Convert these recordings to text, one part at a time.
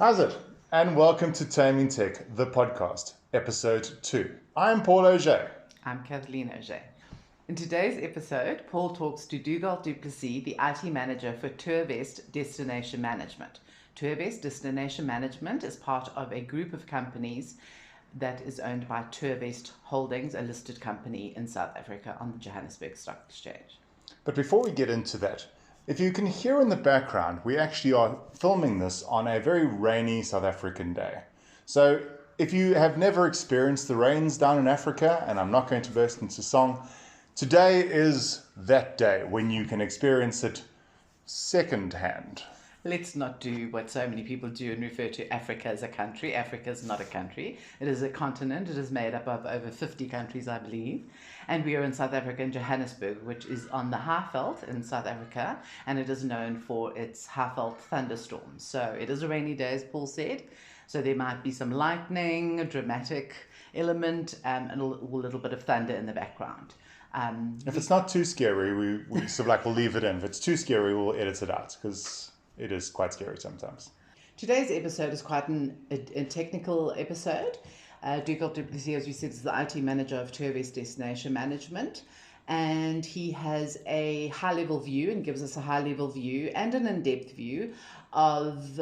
How's it? And welcome to Taming Tech, the podcast, episode 2. I'm Paul Ogier. I'm Kathleen Ogier. In today's episode, Paul talks to Dugald du Plessis, the IT manager for Tourvest Destination Management. Tourvest Destination Management is part of a group of companies that is owned by Tourvest Holdings, a listed company in South Africa on the Johannesburg Stock Exchange. But before we get into that, if you can hear in the background, we actually are filming this on a very rainy South African day. So if you have never experienced the rains down in Africa, and I'm not going to burst into song, today is that day when you can experience it secondhand. Let's not do what so many people do and refer to Africa as a country. Africa is not a country. It is a continent. It is made up of over 50 countries, I believe. And we are in South Africa, in Johannesburg, which is on the Highveld in South Africa. And it is known for its Highveld thunderstorms. So it is a rainy day, as Paul said. So there might be some lightning, a dramatic element, and a little bit of thunder in the background. If it's not too scary, we sort of like we'll leave it in. If it's too scary, we'll edit it out because it is quite scary sometimes. Today's episode is quite a technical episode. Dugald du Plessis, as we said, is the IT manager of Tourvest Destination Management. And he has a high-level view and gives us a high-level view and an in-depth view of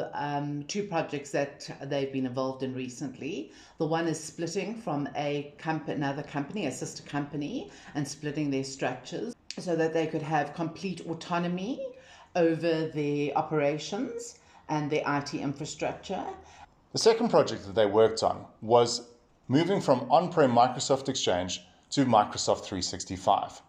two projects that they've been involved in recently. The one is splitting from another company, a sister company, and splitting their structures so that they could have complete autonomy over their operations and their IT infrastructure. The second project that they worked on was moving from on-prem Microsoft Exchange to Microsoft 365.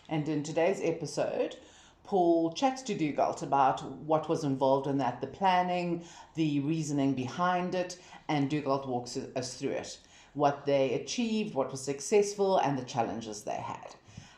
And in today's episode, Paul chats to Dugald about what was involved in that, the planning, the reasoning behind it, and Dugald walks us through it, what they achieved, what was successful, and the challenges they had.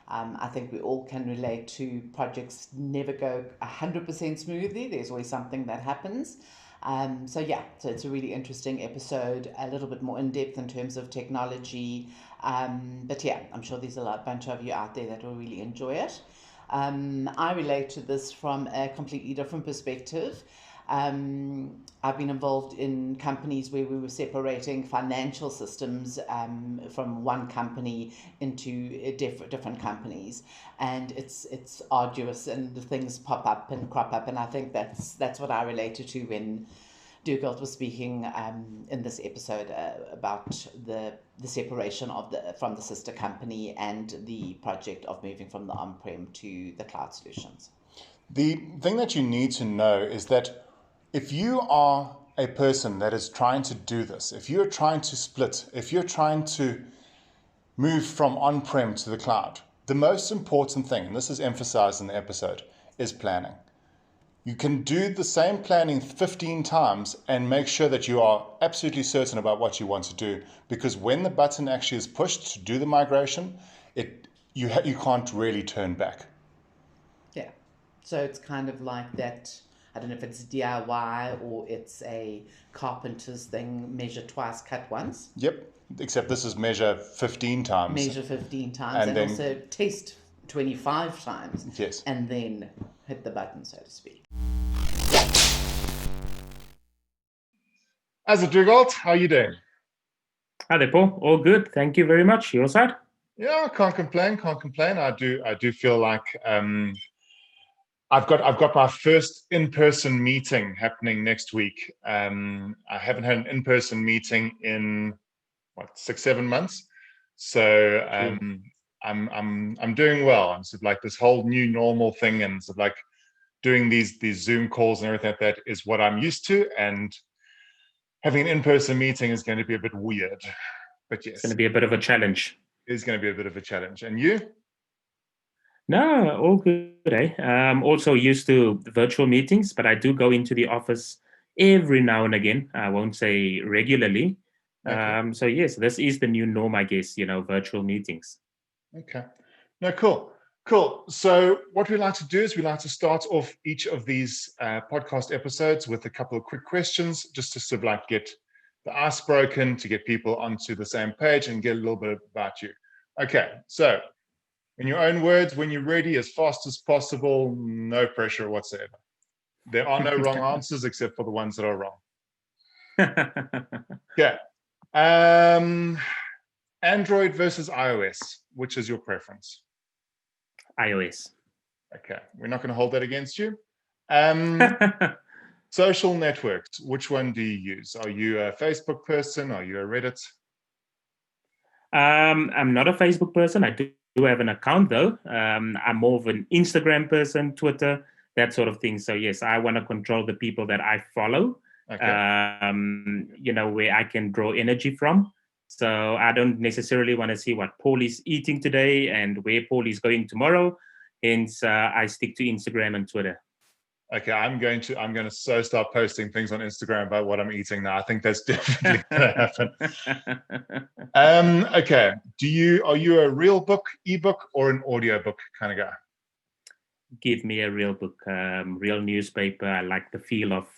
I think we all can relate to projects never go 100% smoothly. There's always something that happens. So it's a really interesting episode, a little bit more in-depth in terms of technology. But I'm sure there's a bunch of you out there that will really enjoy it. I relate to this from a completely different perspective. I've been involved in companies where we were separating financial systems from one company into different companies, and it's arduous, and the things pop up and crop up, and I think that's what I related to when Dugald was speaking in this episode about the separation from the sister company and the project of moving from the on-prem to the cloud solutions. The thing that you need to know is that if you are a person that is trying to do this, if you're trying to split, if you're trying to move from on-prem to the cloud, the most important thing, and this is emphasized in the episode, is planning. You can do the same planning 15 times and make sure that you are absolutely certain about what you want to do, because when the button actually is pushed to do the migration, you can't really turn back. Yeah, so it's kind of like that. I don't know if it's DIY or it's a carpenter's thing, measure twice, cut once. Yep, except this is measure 15 times. Measure 15 times and then also test 25 times. Yes. And then hit the button, so to speak. As a Dugald, how are you doing? Hi there, Paul. All good. Thank you very much. Your side? Yeah, can't complain. I do feel like I've got my first in-person meeting happening next week. I haven't had an in-person meeting in 6-7 months, so I'm doing well. I'm sort of like this whole new normal thing, and sort of like doing these Zoom calls and everything like that is what I'm used to, and having an in-person meeting is going to be a bit weird. But yes, it's going to be a bit of a challenge. It's going to be a bit of a challenge. And you? No, all good. I'm also used to virtual meetings, but I do go into the office every now and again. I won't say regularly. Okay. So yes, this is the new norm, I guess, virtual meetings. Okay. No, cool. So what we like to do is we like to start off each of these podcast episodes with a couple of quick questions, just to sort of like get the ice broken, to get people onto the same page and get a little bit about you. Okay, so in your own words, when you're ready, as fast as possible, no pressure whatsoever. There are no wrong answers except for the ones that are wrong. Yeah. Android versus iOS. Which is your preference? iOS. Okay. We're not going to hold that against you. Social networks. Which one do you use? Are you a Facebook person? Are you a Reddit? I'm not a Facebook person. I do have an account though. I'm more of an Instagram person, Twitter, that sort of thing. So yes, I want to control the people that I follow. Okay. Where I can draw energy from. So I don't necessarily want to see what Paul is eating today and where Paul is going tomorrow. Hence, I stick to Instagram and Twitter. Okay, I'm going to so start posting things on Instagram about what I'm eating now. I think that's definitely going to happen. Okay, are you a real book, ebook, or an audiobook kind of guy? Give me a real book, real newspaper. I like the feel of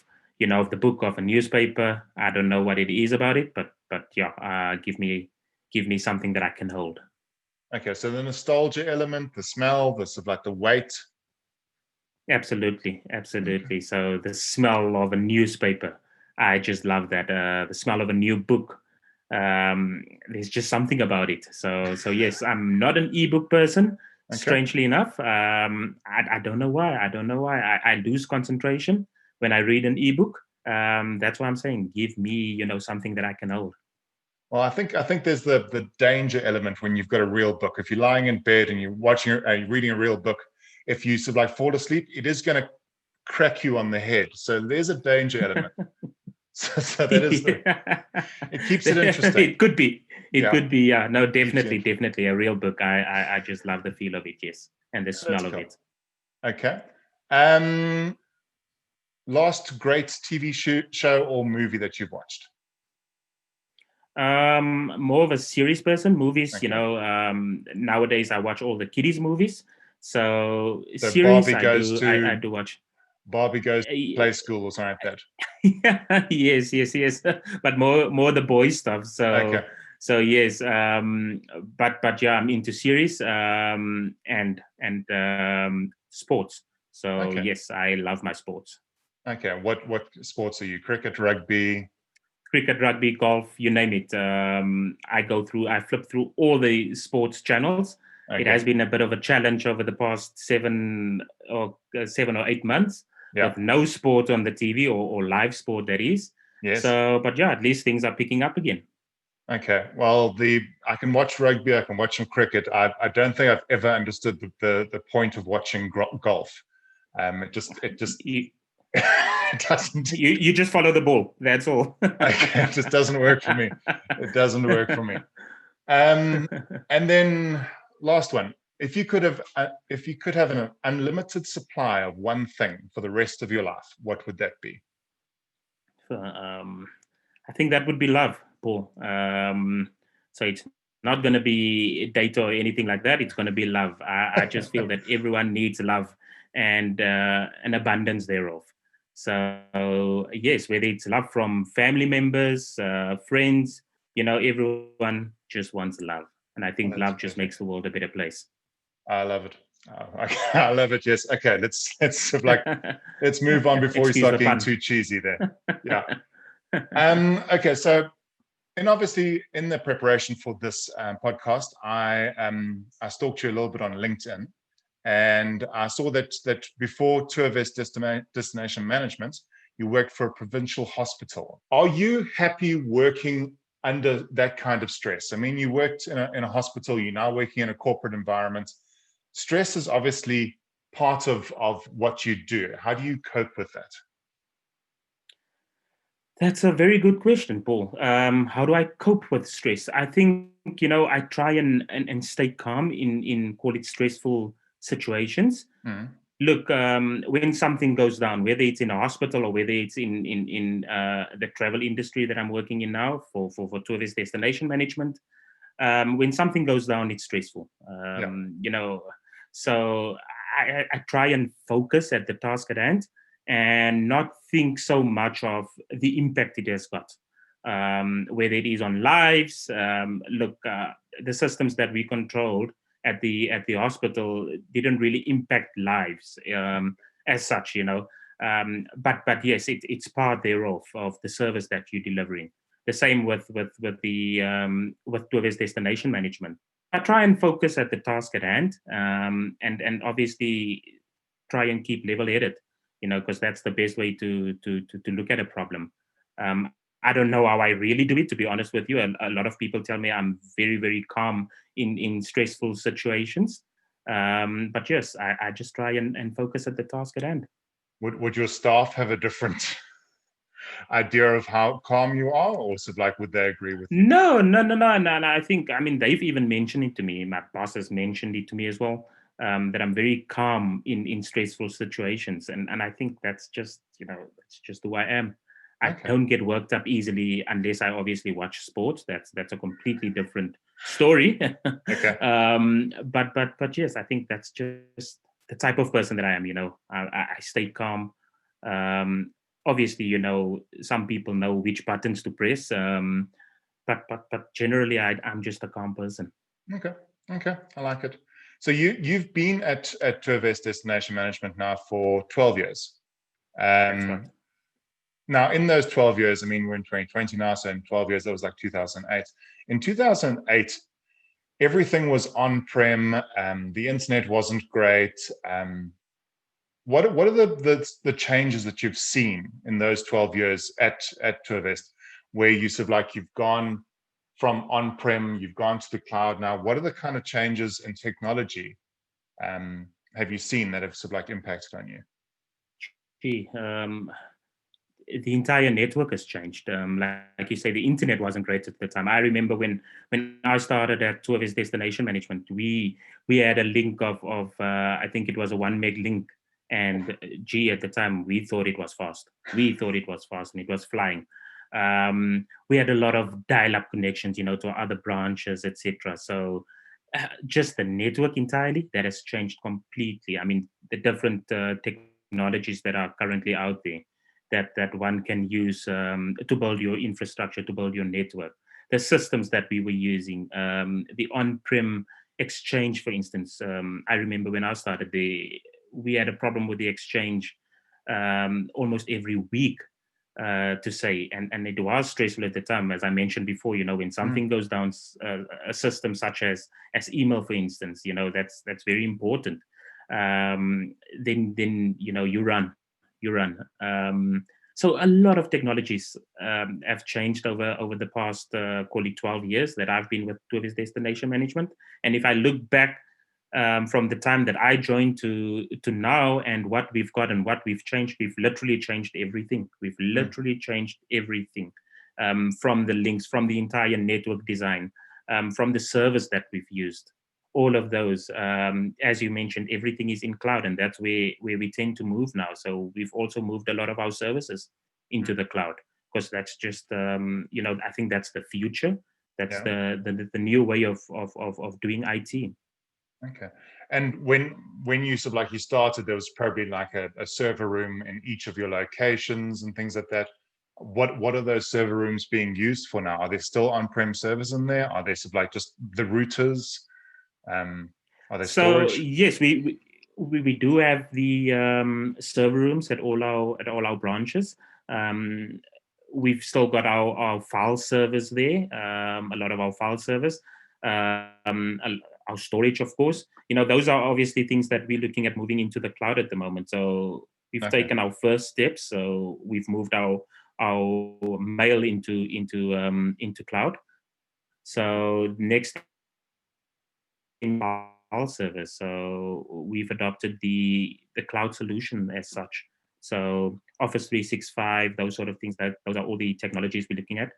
the book of a newspaper. I don't know what it is about it, but yeah, give me something that I can hold. Okay, so the nostalgia element, the smell, the sort of like the weight. Absolutely. So the smell of a newspaper, I just love that. The smell of a new book. There's just something about it. So yes, I'm not an ebook person. Okay. Strangely enough, I don't know why. I lose concentration when I read an ebook. That's why I'm saying, give me something that I can hold. Well, I think there's the danger element when you've got a real book. If you're lying in bed and you're reading a real book, if you sort of like fall asleep, it is going to crack you on the head. So there's a danger element. so that is it keeps it interesting. It could be. Could be. Yeah. No, Definitely a real book. I just love the feel of it. Yes, and the smell of it. Okay. Last great TV show or movie that you've watched? More of a series person. Movies, Okay. Nowadays I watch all the kiddies movies. So series, I do watch. Barbie Goes to Play School or something like that. Yes. But more the boy stuff. So okay. So yes, but yeah, I'm into series and sports. So okay. Yes, I love my sports. Okay, what sports are you? Cricket, rugby? Cricket, rugby, golf, you name it. I flip through all the sports channels. Okay. It has been a bit of a challenge over the past 7 or 8 months with no sport on the TV or live sport, that is. Yes. So, but yeah, at least things are picking up again. Okay. Well, I can watch rugby. I can watch some cricket. I don't think I've ever understood the point of watching golf. It just it doesn't. You just follow the ball. That's all. Okay, it just doesn't work for me. It doesn't work for me. And then last one. If you could have an unlimited supply of one thing for the rest of your life, what would that be? I think that would be love, Paul. So it's not going to be data or anything like that. It's going to be love. I just feel that everyone needs love and an abundance thereof. So yes, whether it's love from family members, friends, everyone just wants love. And I think love just makes the world a better place. I love it. I love it. Yes. Okay. Let's let's move on before we start getting too cheesy there. Yeah. Okay. So, and obviously in the preparation for this podcast, I stalked you a little bit on LinkedIn, and I saw that before Tourvest Destination Management, you worked for a provincial hospital. Are you happy working under that kind of stress? I mean, you worked in a hospital. You're now working in a corporate environment. Stress is obviously part of what you do. How do you cope with that? That's a very good question, Paul. How do I cope with stress? I think, I try and stay calm in call it stressful situations. Mm. Look, when something goes down, whether it's in a hospital or whether it's in the travel industry that I'm working in now for Tourvest Destination Management, when something goes down, it's stressful. So I try and focus at the task at hand and not think so much of the impact it has got, whether it is on lives. The systems that we controlled at the hospital didn't really impact lives as such. But yes, it's part thereof of the service that you're delivering. The same with Tourvest Destination Management. I try and focus at the task at hand, and obviously try and keep level-headed, because that's the best way to look at a problem. I don't know how I really do it, to be honest with you. A lot of people tell me I'm very, very calm in stressful situations. But yes, I just try and focus at the task at hand. Would your staff have a different idea of how calm you are, or would they agree with you? No. I think, they've even mentioned it to me. My boss has mentioned it to me as well, that I'm very calm in stressful situations. And I think that's just, that's just who I am. I don't get worked up easily unless I obviously watch sports. That's a completely different story. But yes, I think that's just the type of person that I am. I stay calm. Obviously, some people know which buttons to press. But generally, I'm just a calm person. Okay, I like it. So you've been at Tourvest Destination Management now for 12 years. That's right. Now, in those 12 years, we're in 2020 now, so in 12 years, that was like 2008. In 2008, everything was on-prem. The internet wasn't great. What are the changes that you've seen in those 12 years at Tourvest, where you've gone from on-prem, you've gone to the cloud now? What are the kind of changes in technology have you seen that have impacted on you? The entire network has changed. Like you say, the internet wasn't great at the time. I remember when I started at Tourvest Destination Management, we had a link of I think it was a 1 meg link, and at the time we thought it was fast. We thought it was fast, and it was flying. We had a lot of dial-up connections, to other branches, etc. So just the network entirely, that has changed completely. The different technologies that are currently out there that one can use to build your infrastructure, to build your network. The systems that we were using, the on-prem Exchange, for instance. I remember when I started, we had a problem with the Exchange almost every week, to say, and it was stressful at the time. As I mentioned before, when something goes down, a system such as email, for instance, that's very important. Then you run. So a lot of technologies have changed over the past, call it 12 years that I've been with Tourvest Destination Management. And if I look back from the time that I joined to now, and what we've got and what we've changed, we've literally changed everything. We've literally changed everything, from the links, from the entire network design, from the servers that we've used. All of those, as you mentioned, everything is in cloud, and that's where we tend to move now. So we've also moved a lot of our services into the cloud, because that's just, I think that's the future. That's the new way of doing IT. Okay. And when you you started, there was probably a server room in each of your locations and things like that. What are those server rooms being used for now? Are there still on-prem servers in there? Are they just the routers? Are there storage? So yes, we do have the server rooms at all our branches. We've still got our file servers there, a lot of our file servers, our storage, of course. Those are obviously things that we're looking at moving into the cloud at the moment. So we've taken our first steps. So we've moved our mail into cloud. So next in file service. So we've adopted the cloud solution as such. So Office 365, those sort of things, those are all the technologies we're looking at.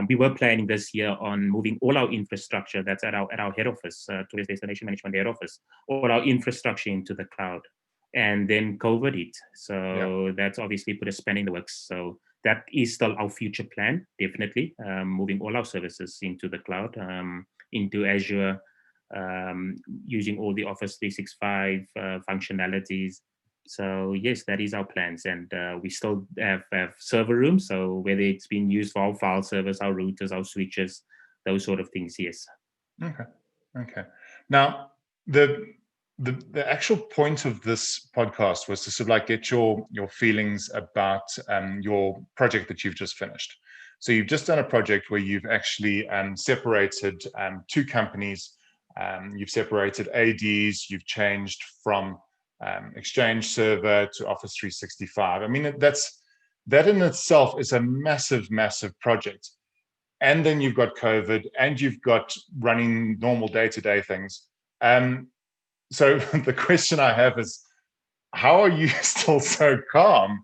We were planning this year on moving all our infrastructure that's at our head office, Tourvest Destination Management head office, all our infrastructure into the cloud. And then COVID hit. So that's obviously put a span in the works. So that is still our future plan, definitely, moving all our services into the cloud, into Azure, using all the Office 365 functionalities. So yes, that is our plans, and we still have server rooms. So whether it's been used for our file servers, our routers, our switches, those sort of things, yes. Okay. Now, the the actual point of this podcast was to sort of like get your feelings about your project that you've just finished. So you've just done a project where you've actually separated two companies. You've separated ADs. You've changed from Exchange Server to Office 365. I mean, that in itself is a massive, massive project. And then you've got COVID, and you've got running normal day-to-day things. So the question I have is, how are you still so calm?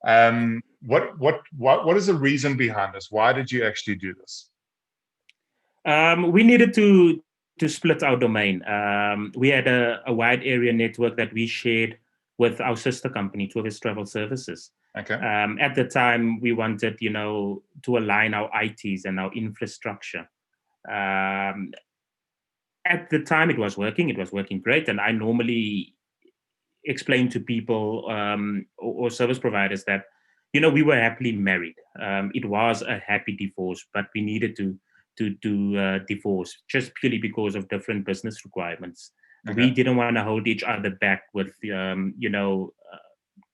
What is the reason behind this? Why did you actually do this? We needed to split our domain. We had a wide area network that we shared with our sister company, Tourvest Travel Services. Okay. At the time, we wanted, to align our ITs and our infrastructure. At the time, it was working great. And I normally explain to people or service providers that, we were happily married. It was a happy divorce, but we needed to divorce just purely because of different business requirements. Okay. We didn't want to hold each other back with,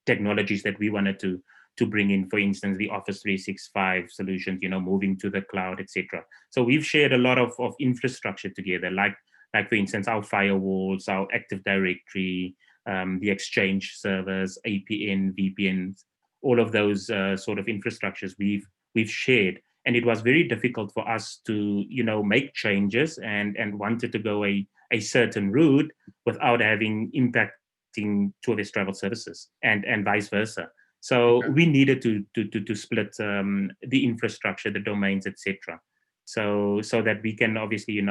technologies that we wanted to bring in, for instance, the Office 365 solutions, moving to the cloud, etc. So we've shared a lot of infrastructure together, like for instance, our firewalls, our Active Directory, the Exchange servers, APN, VPNs, all of those sort of infrastructures we've shared. And it was very difficult for us to, make changes and wanted to go a certain route without having impacting Tourvest Travel Services and vice versa. So Okay. we needed to split the infrastructure, the domains, etc. So that we can obviously,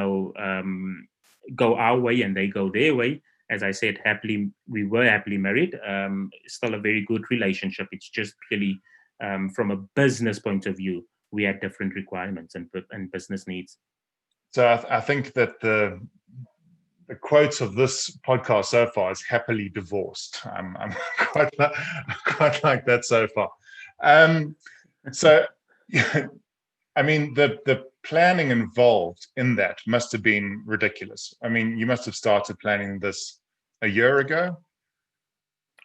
go our way and they go their way. As I said, we were happily married. Still a very good relationship. It's just purely from a business point of view, we had different requirements and business needs. So I think that the quotes of this podcast so far is happily divorced. I'm quite like that so far. So, I mean, the planning involved in that must have been ridiculous. I mean, you must have started planning this a year ago.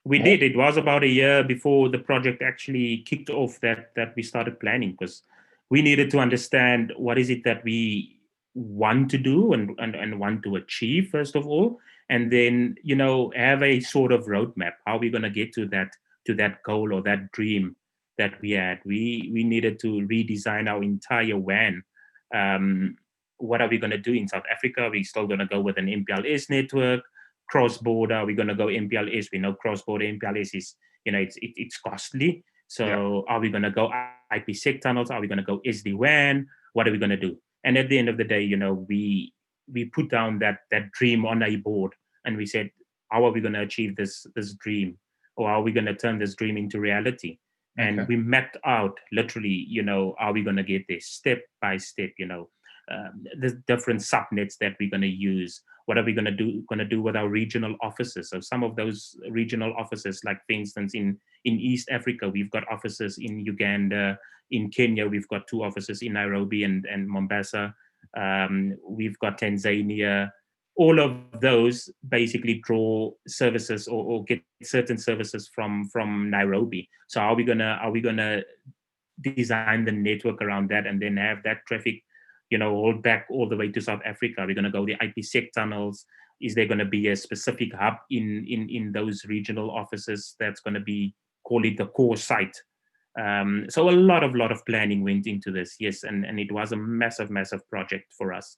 We did. It was about a year before the project actually kicked off that we started planning, because we needed to understand what is it that we want to do and want to achieve, first of all, and then have a sort of roadmap. How are we going to get to that goal or that dream that we had? We needed to redesign our entire WAN. What are we going to do in South Africa? Are we still going to go with an MPLS network? Cross-border, we're going to go MPLS. We know cross-border MPLS is, it's costly. So Are we going to go IPsec tunnels? Are we going to go SD-WAN? What are we going to do? And at the end of the day, we put down that dream on a board, and we said, how are we going to achieve this dream? Or how are we going to turn this dream into reality? And we mapped out literally, are we going to get there step by step, the different subnets that we're going to use. What are we going to do with our regional offices? So some of those regional offices, like for instance, in East Africa, we've got offices in Uganda, in Kenya, we've got 2 offices in Nairobi and Mombasa. We've got Tanzania. All of those basically draw services or get certain services from Nairobi. So are we gonna design the network around that and then have that traffic hold back all the way to South Africa? Are we going to go the IPsec tunnels? Is there going to be a specific hub in those regional offices that's going to be, call it the core site? So a lot of planning went into this, yes, and it was a massive project for us.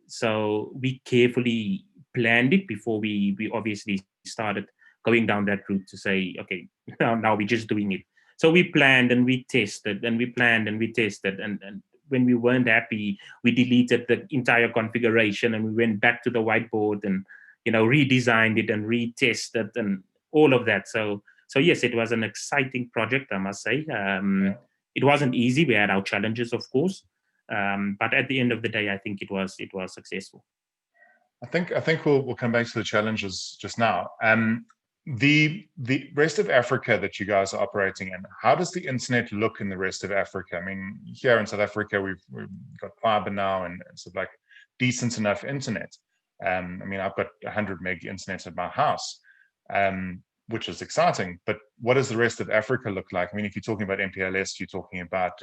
So we carefully planned it before we obviously started going down that route to say, okay, now we're just doing it. So we planned and we tested and we planned and we tested, and when we weren't happy, we deleted the entire configuration and we went back to the whiteboard and redesigned it and retested and all of that. So yes, it was an exciting project, I must say. It wasn't easy. We had our challenges, of course, but at the end of the day, I think it was successful. I think we'll come back to the challenges just now. The rest of Africa that you guys are operating in, how does the internet look in the rest of Africa? I mean, here in South Africa, we've got fiber now and sort of like decent enough internet. I mean, I've got 100 meg internet at my house, which is exciting. But what does the rest of Africa look like? I mean, if you're talking about MPLS, you're talking about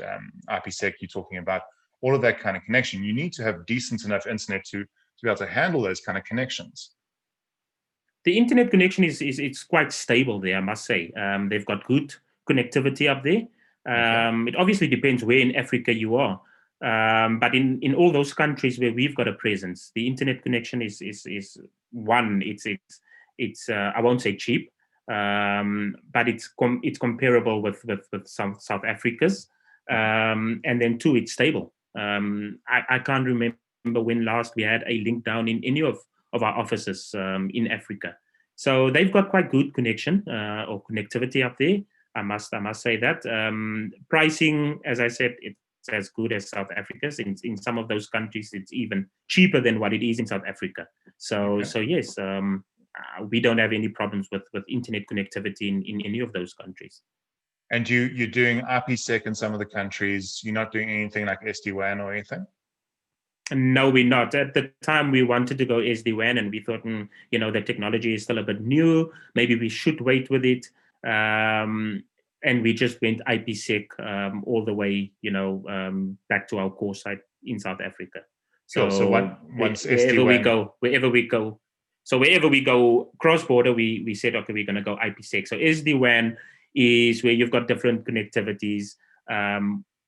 IPsec, you're talking about all of that kind of connection. You need to have decent enough internet to be able to handle those kind of connections. The internet connection is it's quite stable there, I must say. They've got good connectivity up there. Okay. It obviously depends where in Africa you are. But in all those countries where we've got a presence, the internet connection is one. It's I won't say cheap, but it's comparable with South Africa's. And then two, it's stable. I can't remember when last we had a link down in any of our offices in Africa. So they've got quite good connection or connectivity up there. I must say that. Pricing, as I said, it's as good as South Africa's. In some of those countries, it's even cheaper than what it is in South Africa. So yes, we don't have any problems with internet connectivity in any of those countries. And you're doing IPsec in some of the countries. You're not doing anything like SD-WAN or anything? No, we're not. At the time, we wanted to go SD-WAN, and we thought, the technology is still a bit new. Maybe we should wait with it. And we just went IPsec all the way, back to our core site in South Africa. So, so once wherever we go. So wherever we go cross-border, we said, okay, we're going to go IPsec. So SD-WAN is where you've got different connectivities.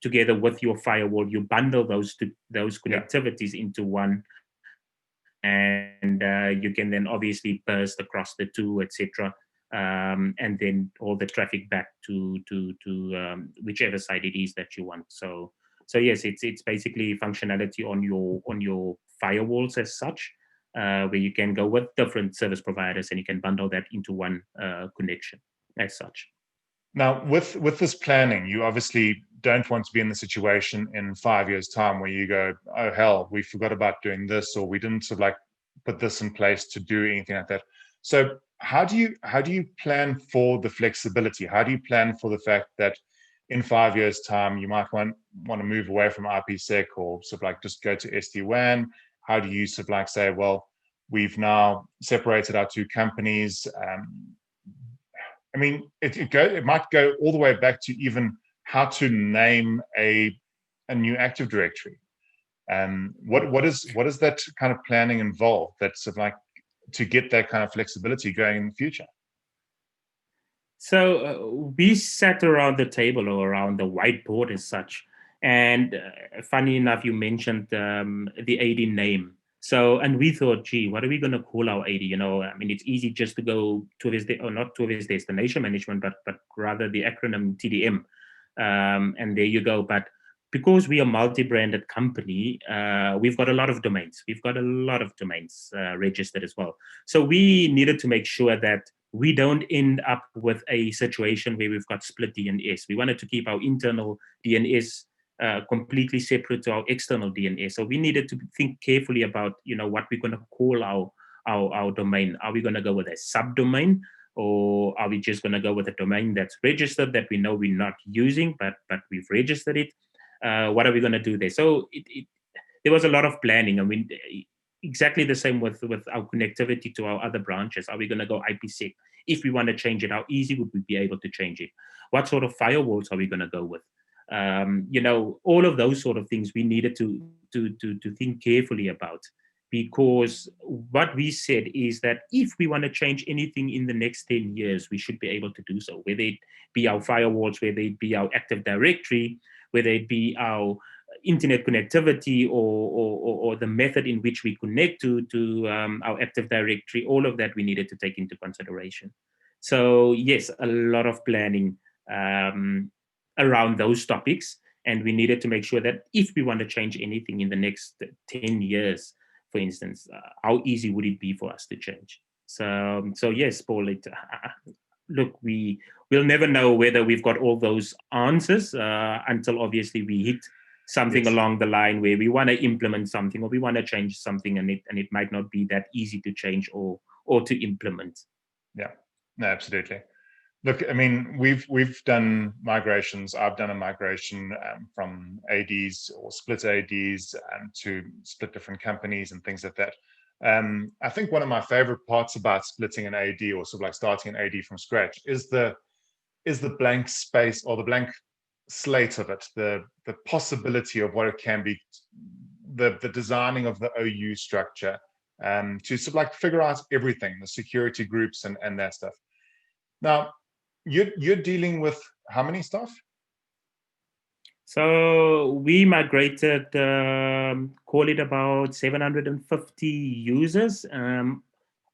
Together with your firewall, you bundle those connectivities into one, and you can then obviously burst across the two, etc., and then all the traffic back to whichever side it is that you want. So yes, it's basically functionality on your firewalls as such, where you can go with different service providers and you can bundle that into one connection as such. Now, with this planning, you obviously don't want to be in the situation in 5 years' time where you go, oh hell, we forgot about doing this, or we didn't sort of like put this in place to do anything like that. So how do you plan for the flexibility? How do you plan for the fact that in 5 years' time you might want to move away from IPsec or sort of like just go to SD-WAN? How do you sort of like say, well, we've now separated our two companies? I mean, it might go all the way back to even how to name a new Active Directory. What is that kind of planning involved? That's sort of like to get that kind of flexibility going in the future. So we sat around the table or around the whiteboard as such, and funny enough, you mentioned the AD name. So, and we thought, gee, what are we going to call our AD? I mean, it's easy just to go not Tourvest Destination Management, but rather the acronym TDM. And there you go. But because we are a multi-branded company, we've got a lot of domains. We've got a lot of domains registered as well. So we needed to make sure that we don't end up with a situation where we've got split DNS. We wanted to keep our internal DNS completely separate to our external DNS. So we needed to think carefully about, what we're going to call our domain. Are we going to go with a subdomain, or are we just going to go with a domain that's registered that we know we're not using, but we've registered it? What are we going to do there? So there was a lot of planning. I mean, exactly the same with our connectivity to our other branches. Are we going to go IPsec? If we want to change it, how easy would we be able to change it? What sort of firewalls are we going to go with? All of those sort of things we needed to think carefully about, because what we said is that if we want to change anything in the next 10 years, we should be able to do so, whether it be our firewalls, whether it be our Active Directory, whether it be our internet connectivity or the method in which we connect to our Active Directory. All of that we needed to take into consideration. So yes, a lot of planning around those topics, and we needed to make sure that if we want to change anything in the next 10 years, for instance, how easy would it be for us to change? So yes, Paul, look, we'll never know whether we've got all those answers until obviously we hit something along the line where we want to implement something or we want to change something, and it might not be that easy to change or to implement. Yeah, no, absolutely. Look, I mean, we've done migrations. I've done a migration from ADs or split ADs to split different companies and things like that. I think one of my favorite parts about splitting an AD, or sort of like starting an AD from scratch, is the blank space, or the blank slate of it, the possibility of what it can be, the designing of the OU structure, to sort of like figure out everything, the security groups and that stuff. Now, you're dealing with how many staff? So we migrated, call it about 750 users,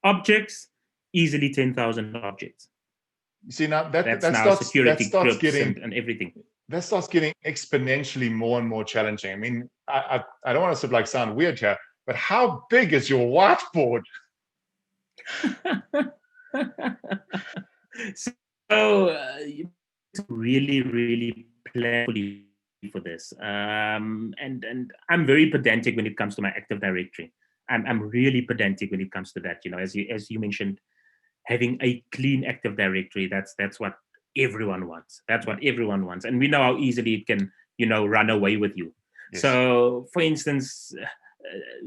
objects, easily 10,000 objects. You see, now that now starts security groups and everything. That starts getting exponentially more and more challenging. I mean, I don't want to sort of like sound weird here, but how big is your whiteboard? So really plan for this, and I'm very pedantic when it comes to my Active Directory. I'm really pedantic when it comes to that. As you mentioned, having a clean Active Directory, that's what everyone wants. That's what everyone wants, and we know how easily it can run away with you. Yes. So, for instance,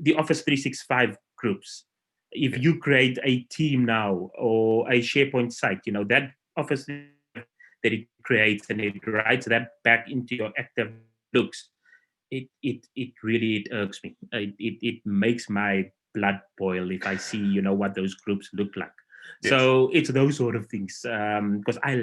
the Office 365 groups. If you create a team now or a SharePoint site, that Office that it creates and it writes that back into your Active looks, it really irks me. It makes my blood boil if I see what those groups look like. Yes. So it's those sort of things, because I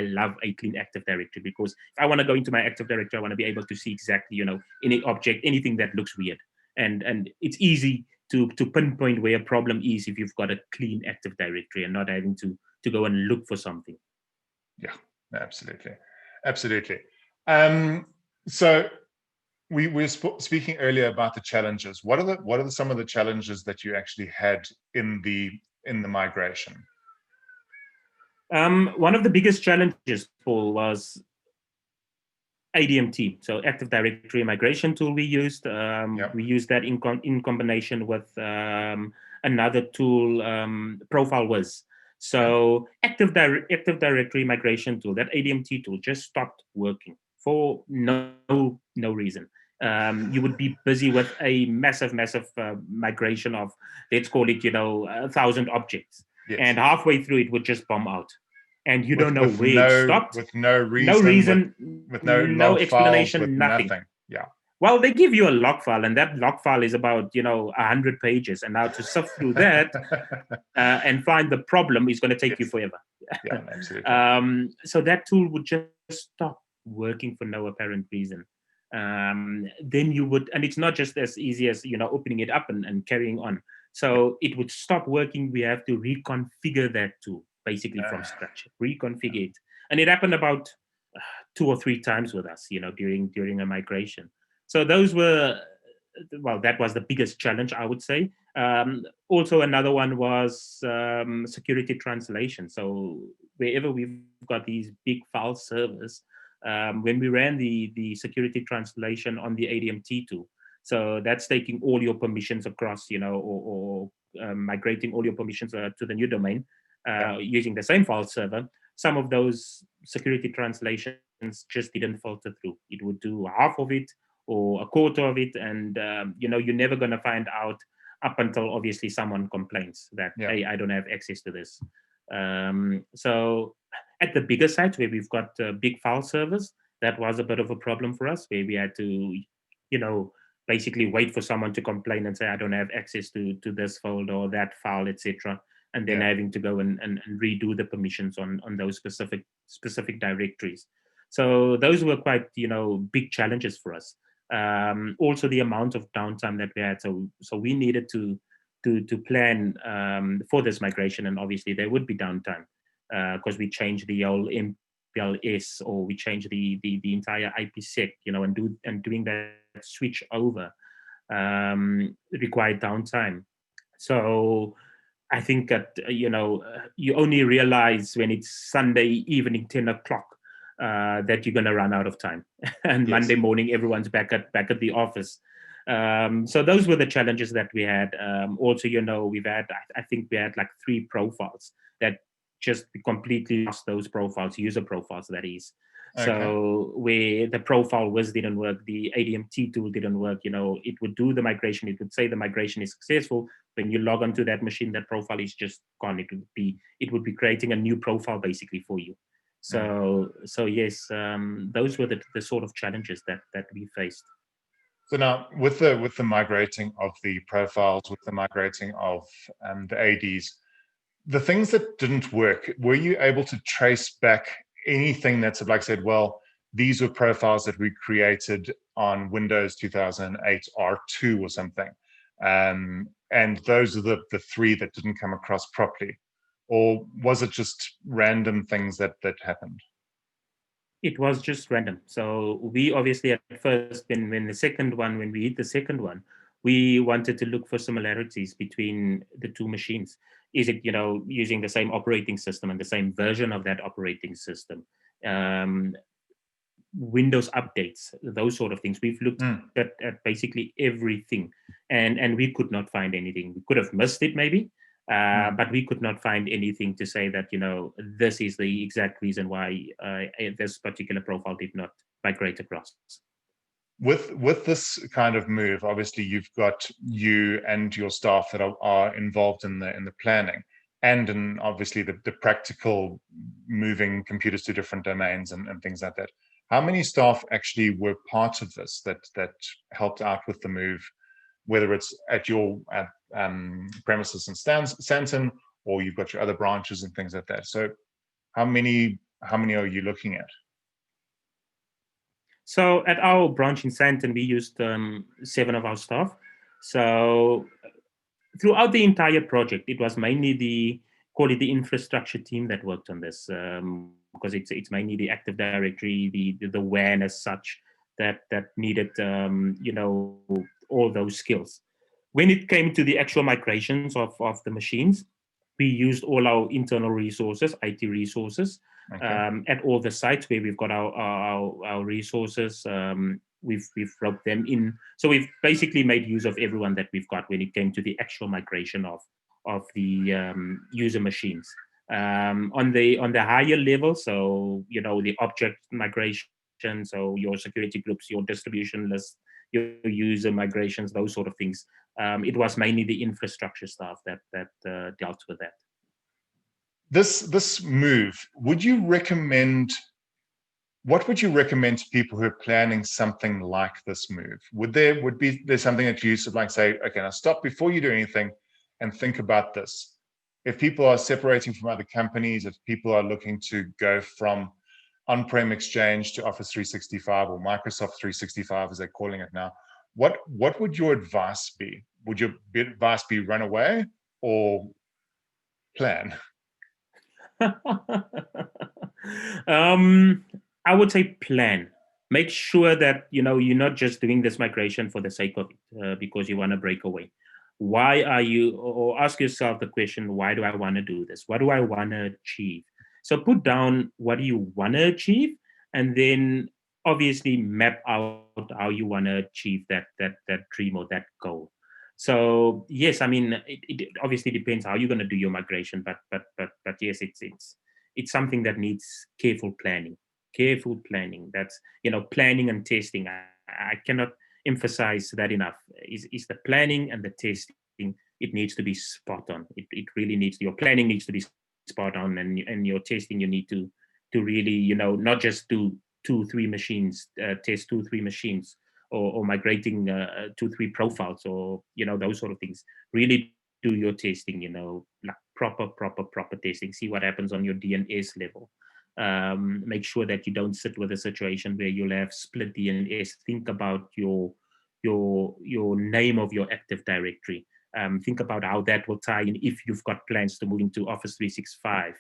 love a clean Active Directory, because if I want to go into my Active Directory, I want to be able to see exactly any object, anything that looks weird, and it's easy to pinpoint where a problem is if you've got a clean Active Directory and not having to go and look for something. Yeah, absolutely. So we were speaking earlier about the challenges. What are some of the challenges that you actually had in the migration? One of the biggest challenges, Paul, was ADMT, so Active Directory Migration Tool we used. We used that in combination with another tool, ProfilWiz. So Active Directory Migration Tool, that ADMT tool, just stopped working for no reason. You would be busy with a massive migration of, let's call it, 1,000 objects. Yes. And halfway through it would just bomb out. And you don't know where it stopped. With no reason. With no explanation, files, nothing. Yeah. Well, they give you a log file, and that log file is about 100 pages, and now to sift through that and find the problem is going to take you forever. Yeah, absolutely. So that tool would just stop working for no apparent reason. Then you would, and it's not just as easy as opening it up and carrying on. So it would stop working. We have to reconfigure that tool basically from scratch, reconfigure it, and it happened about 2 or 3 times with us, during a migration. So those were, that was the biggest challenge, I would say. Also, another one was security translation. So wherever we've got these big file servers, when we ran the security translation on the ADMT tool, so that's taking all your permissions across, or migrating all your permissions to the new domain using the same file server. Some of those security translations just didn't filter through. It would do half of it or a quarter of it, and you're never going to find out up until obviously someone complains that, hey, I don't have access to this. So at the bigger sites where we've got big file servers, that was a bit of a problem for us, where we had to basically wait for someone to complain and say, I don't have access to this folder or that file, etc., and then having to go and redo the permissions on those specific directories. So those were quite big challenges for us. Also, the amount of downtime that we had. So we needed to plan for this migration, and obviously there would be downtime because we changed the old MPLS, or we changed the entire IPsec, and doing that switch over required downtime. So I think that you only realize when it's Sunday evening, 10 o'clock, that you're going to run out of time, and Monday morning everyone's back at the office. So those were the challenges that we had. Also, we've had, I think we had like 3 profiles that just completely lost those profiles, user profiles that is. So where the profile WIS didn't work, the ADMT tool didn't work, it would do the migration. It would say the migration is successful. When you log onto that machine, that profile is just gone. It would be creating a new profile basically for you. So yes, those were the sort of challenges that we faced. So now, with the migrating of the profiles, with the migrating of the ADs, the things that didn't work, were you able to trace back anything that's like said, well, these were profiles that we created on Windows 2008 R2 or something, and those are the three that didn't come across properly, or was it just random things that happened? It was just random. So we obviously at first, when we hit the second one, we wanted to look for similarities between the two machines. Is it, using the same operating system and the same version of that operating system? Windows updates, those sort of things. We've looked at basically everything, and we could not find anything. We could have missed it maybe, but we could not find anything to say that this is the exact reason why this particular profile did not migrate across. With this kind of move, obviously you've got you and your staff that are involved in the planning, and in obviously the practical moving computers to different domains and things like that. How many staff actually were part of this that helped out with the move, whether it's at your premises in Stanton, or you've got your other branches and things like that? So how many are you looking at? So at our branch in Stanton, we used 7 of our staff. So throughout the entire project, it was mainly the infrastructure team that worked on this, because it's mainly the Active Directory, the WAN as such that needed all those skills. When it came to the actual migrations of the machines, we used all our internal resources, IT resources, at all the sites where we've got our resources. We've roped them in. So we've basically made use of everyone that we've got when it came to the actual migration of the user machines. On the higher level, so the object migration, so your security groups, your distribution list, your user migrations, those sort of things. It was mainly the infrastructure staff that dealt with that. This move, what would you recommend to people who are planning something like this move? Would there something that you should like say, okay, now stop before you do anything and think about this? If people are separating from other companies, if people are looking to go from on-prem Exchange to Office 365 or Microsoft 365, as they're calling it now, what would your advice be? Would your advice be run away or plan? I would say plan. Make sure that you're not just doing this migration for the sake of it, because you want to break away. Why are you? Or ask yourself the question: why do I want to do this? What do I want to achieve? So put down what do you want to achieve, and then obviously map out how you want to achieve that dream or that goal. So yes, I mean it obviously depends how you're going to do your migration, but yes, it's something that needs careful planning. Careful planning. That's planning and testing. I cannot emphasize that enough. Is the planning and the testing. It needs to be spot on. It really needs, your planning needs to be spot on, and your testing, you need to really not just do 2-3 machines, test 2-3 machines, or migrating 2-3 profiles, or those sort of things. Really do your testing, like proper testing. See what happens on your DNS level. Make sure that you don't sit with a situation where you'll have split DNS. Think about your name of your Active Directory. Think about how that will tie in if you've got plans to move into Office 365.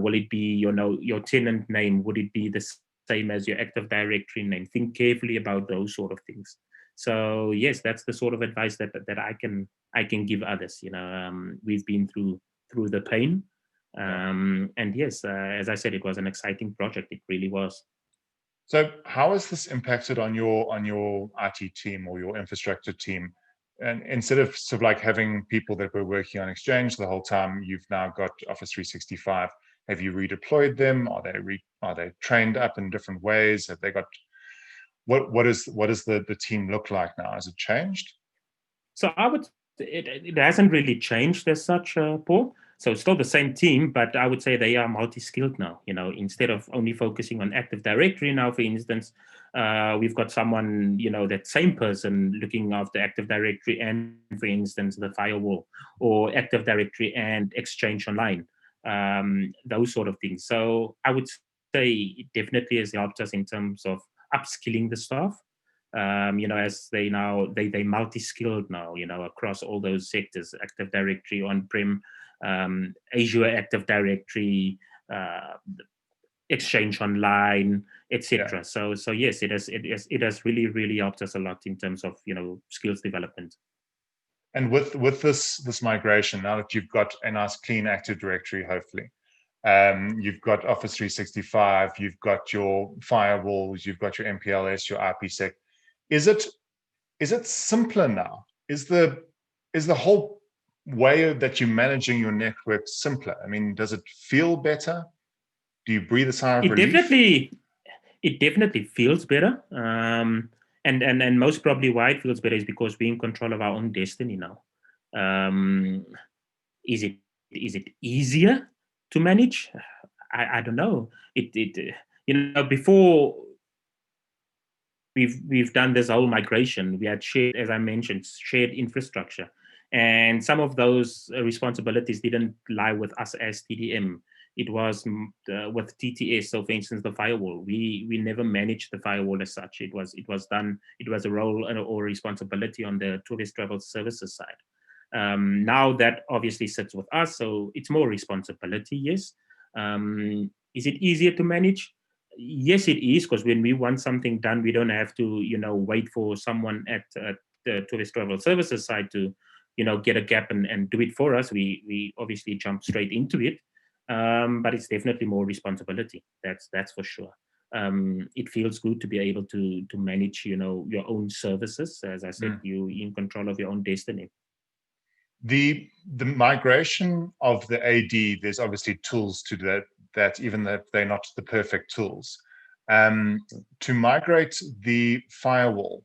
Will it be your tenant name? Would it be the same as your Active Directory name? Think carefully about those sort of things. So yes, that's the sort of advice that I can give others. We've been through the pain, and yes, as I said, it was an exciting project. It really was. So how has this impacted on your IT team or your infrastructure team? And instead of sort of like having people that were working on Exchange the whole time, you've now got Office 365. Have you redeployed them? Are they trained up in different ways? Have they got what does the team look like now? Has it changed? So it hasn't really changed as such, Paul. So it's still the same team, but I would say they are multi-skilled now. Instead of only focusing on Active Directory now, for instance, we've got someone, that same person looking after Active Directory and, for instance, the firewall, or Active Directory and Exchange Online, those sort of things. So I would say it definitely has helped us in terms of upskilling the staff. As they multi-skilled now, across all those sectors: Active Directory, on-prem, Azure Active Directory, Exchange Online, etc. Yeah. So yes, it has really helped us a lot in terms of skills development. And with this migration, now that you've got a nice clean Active Directory, hopefully, you've got Office 365, you've got your firewalls, you've got your MPLS, your IPsec. Is it simpler now? Is the whole way that you're managing your network simpler? I mean, does it feel better? Do you breathe a sigh of relief? It definitely feels better. And most probably why it feels better is because we're in control of our own destiny now. Is it easier to manage? I don't know. Before we've done this whole migration, we had shared, as I mentioned, shared infrastructure, and some of those responsibilities didn't lie with us as TDM. It was with TTS. So, for instance, the firewall, we never managed the firewall as such. It was done. It was a role or responsibility on the Tourvest Travel Services side. Now that obviously sits with us, so it's more responsibility. Yes. Is it easier to manage? Yes, it is, because when we want something done, we don't have to, wait for someone at the Tourvest Travel Services side to, get a gap and do it for us. We obviously jump straight into it, but it's definitely more responsibility. That's for sure. It feels good to be able to manage, your own services. As I said, you in control of your own destiny. The migration of the AD, there's obviously tools to that even if they're not the perfect tools. To migrate the firewall,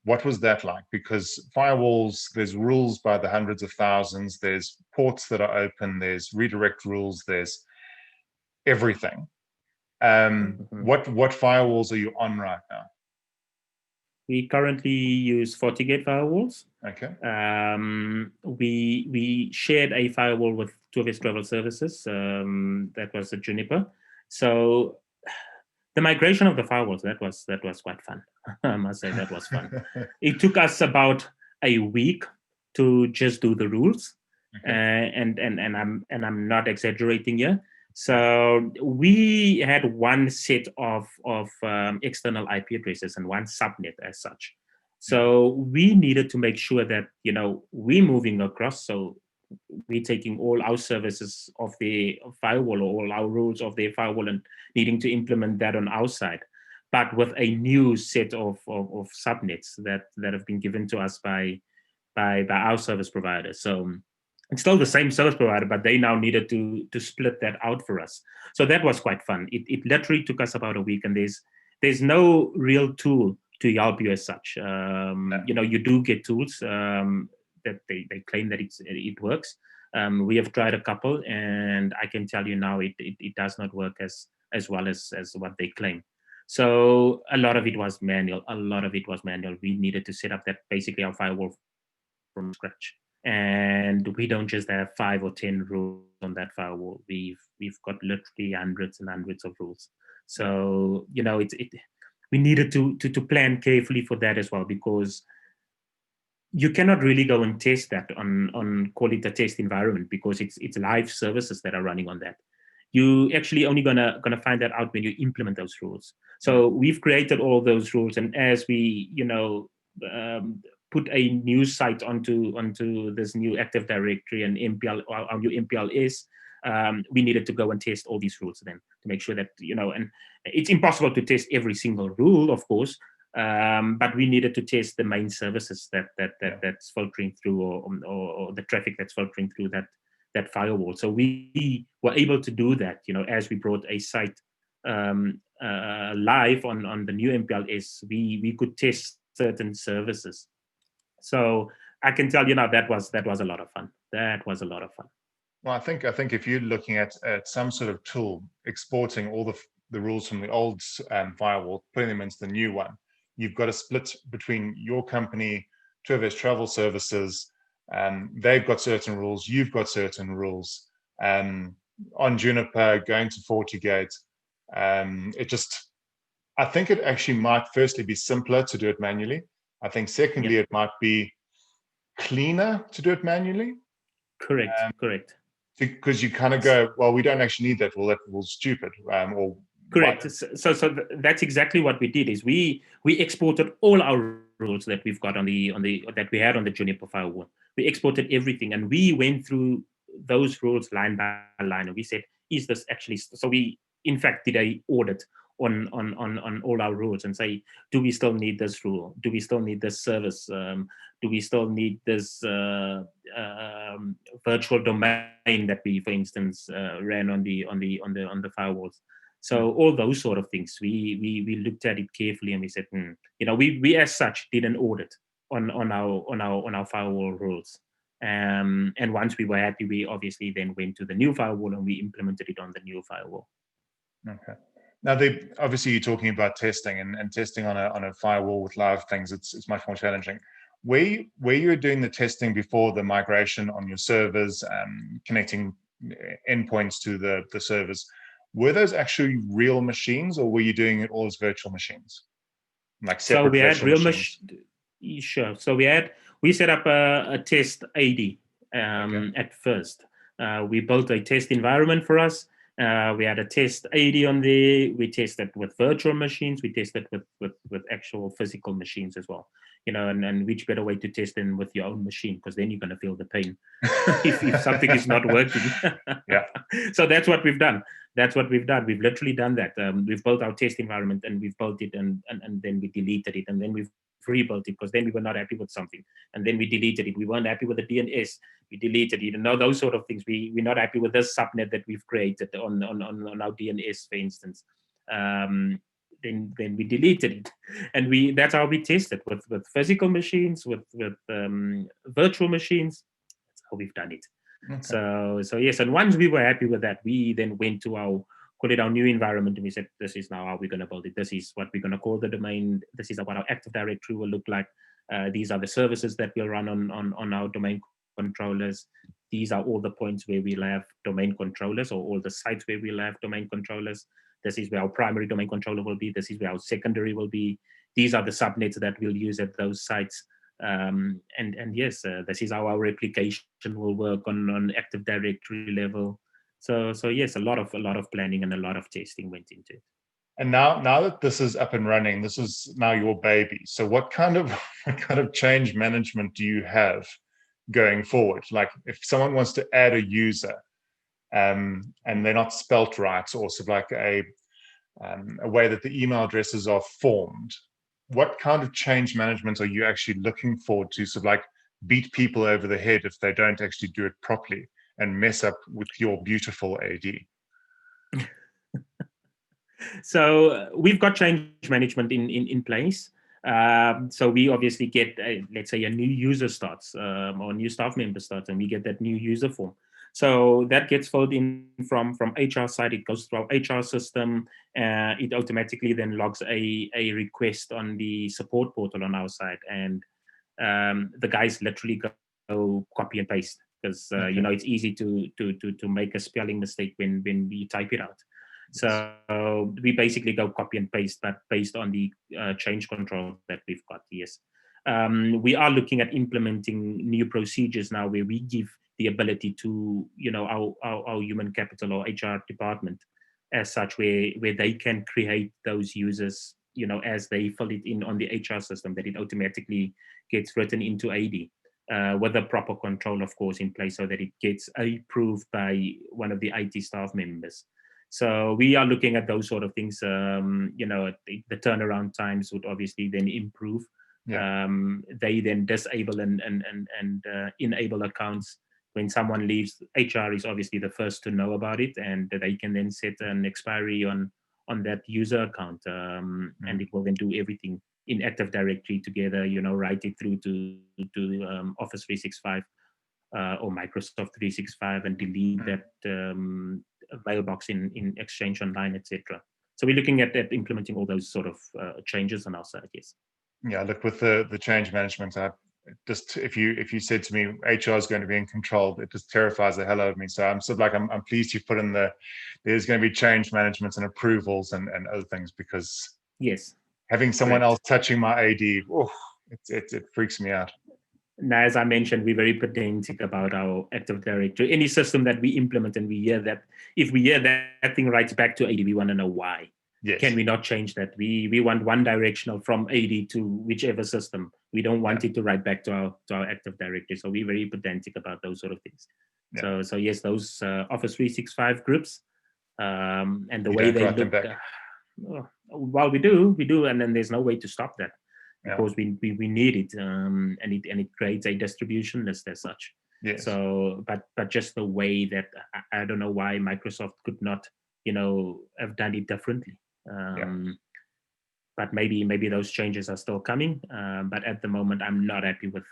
what was that like? Because firewalls, there's rules by the hundreds of thousands, there's ports that are open, there's redirect rules, there's everything. What firewalls are you on right now? We currently use Fortigate Firewalls. Okay. We shared a firewall with Tourvest Travel Services. That was a Juniper. So the migration of the firewalls, that was quite fun. I must say that was fun. It took us about a week to just do the rules, and I'm not exaggerating here. So we had one set of external IP addresses and one subnet as such. So we needed to make sure that we're moving across. So we're taking all our services of the firewall, or all our rules of their firewall, and needing to implement that on our side, but with a new set of subnets that have been given to us by our service provider. So it's still the same service provider, but they now needed to split that out for us. So that was quite fun. It literally took us about a week, and there's no real tool to help you as such. You do get tools that they claim that it works. We have tried a couple, and I can tell you now it does not work as well as what they claim. So a lot of it was manual. We needed to set up that basically our firewall from scratch. And we don't just have 5 or 10 rules on that firewall. We've got literally hundreds and hundreds of rules. So we needed to plan carefully for that as well, because you cannot really go and test that on call it a test environment, because it's live services that are running on that. You actually only gonna find that out when you implement those rules. So we've created all those rules, and as we put a new site onto this new Active Directory and MPL, our new MPLS, we needed to go and test all these rules then to make sure that and it's impossible to test every single rule, of course. But we needed to test the main services that's filtering through, or the traffic that's filtering through that that firewall. So we were able to do that, as we brought a site live on the new MPLS, we could test certain services. So I can tell you now that was a lot of fun. That was a lot of fun. Well, I think if you're looking at some sort of tool, exporting all the rules from the old firewall, putting them into the new one, you've got a split between your company, Tourvest Travel Services, they've got certain rules, you've got certain rules. On Juniper, going to Fortigate, I think it actually might firstly be simpler to do it manually. I think secondly, it might be cleaner to do it manually. Correct. Because you kind of go, well, we don't actually need that rule. That rule's stupid. Or correct. So that's exactly what we did. Is we exported all our rules that we've got on the that we had on the Juniper firewall. We exported everything, and we went through those rules line by line, and we said, is this actually? So we in fact did a audit on all our rules and say, do we still need this rule? Do we still need this service? Do we still need this virtual domain that we, for instance, ran on the firewalls? So all those sort of things, we looked at it carefully, and we said, we as such did an audit on our firewall rules. And once we were happy, we obviously then went to the new firewall and we implemented it on the new firewall. Okay. Now, obviously, you're talking about testing and testing on a firewall with live things. It's much more challenging. Where you were doing the testing before the migration on your servers, connecting endpoints to the servers, were those actually real machines, or were you doing it all as virtual machines, like separate? So we had real machines. Sure. So we set up a test AD at first. We built a test environment for us. We had a test AD on there. We tested with virtual machines. We tested with actual physical machines as well. And which better way to test than with your own machine, because then you're going to feel the pain if something is not working. Yeah. So that's what we've done. We've literally done that. We've built our test environment, and we've built it, and then we deleted it, and then we've rebuilt it because then we were not happy with something, and then we deleted it. We weren't happy with the DNS. We deleted it. Those sort of things. We're not happy with this subnet that we've created on our DNS, for instance. Then we deleted it, and that's how we tested with physical machines, with virtual machines. That's how we've done it. Okay. So yes, and once we were happy with that, we then went to our new environment, and we said, this is now how we're going to build it. This is what we're going to call the domain. This is what our Active Directory will look like. These are the services that will run on our domain controllers. These are all the points where we'll have domain controllers, or all the sites where we'll have domain controllers. This is where our primary domain controller will be. This is where our secondary will be. These are the subnets that we'll use at those sites. And yes, this is how our replication will work on Active Directory level. So yes, a lot of planning and a lot of testing went into it. And now that this is up and running, this is now your baby. So what kind of change management do you have going forward? Like if someone wants to add a user, and they're not spelt right, or sort of like a way that the email addresses are formed, what kind of change management are you actually looking for to sort of like beat people over the head if they don't actually do it properly and mess up with your beautiful AD? So we've got change management in place. So we obviously get, let's say, a new user starts, or a new staff member starts, and we get that new user form. So that gets filled in from HR side. It goes through our HR system. It automatically then logs a request on the support portal on our side, and the guys literally go copy and paste, because it's easy to make a spelling mistake when we type it out. So we basically go copy and paste, but based on the change control that we've got. Yes, we are looking at implementing new procedures now, where we give the ability to our human capital or HR department as such, where they can create those users as they fill it in on the HR system, that it automatically gets written into AD with the proper control, of course, in place, so that it gets approved by one of the IT staff members. So we are looking at those sort of things. The turnaround times would obviously then improve. Yeah. They then disable and enable accounts, when someone leaves, HR is obviously the first to know about it, and they can then set an expiry on that user account, and it will then do everything in Active Directory together, write it through to Office 365 or Microsoft 365, and delete that mailbox in Exchange Online, etc. So we're looking at implementing all those sort of changes on our side. Yes. Yeah, look, with the change management, just if you said to me HR is going to be in control, it just terrifies the hell out of me. So I'm sort of like I'm pleased you put in there's going to be change management and approvals and other things, because yes, having someone else touching my AD, it freaks me out. Now, as I mentioned, we're very pedantic about our Active Directory. Any system that we implement, and we hear that, if we hear that thing writes back to AD, we want to know why. Yes. Can we not change that? We want one directional from AD to whichever system. We don't want it to write back to our Active Directory. So we're very pedantic about those sort of things. Yeah. So yes, those Office 365 groups and the way they look. Well, we do, and then there's no way to stop that. Because we need it, and it creates a distribution list as such. Yes. So, but just the way that I don't know why Microsoft could not, have done it differently. But maybe those changes are still coming. But at the moment, I'm not happy with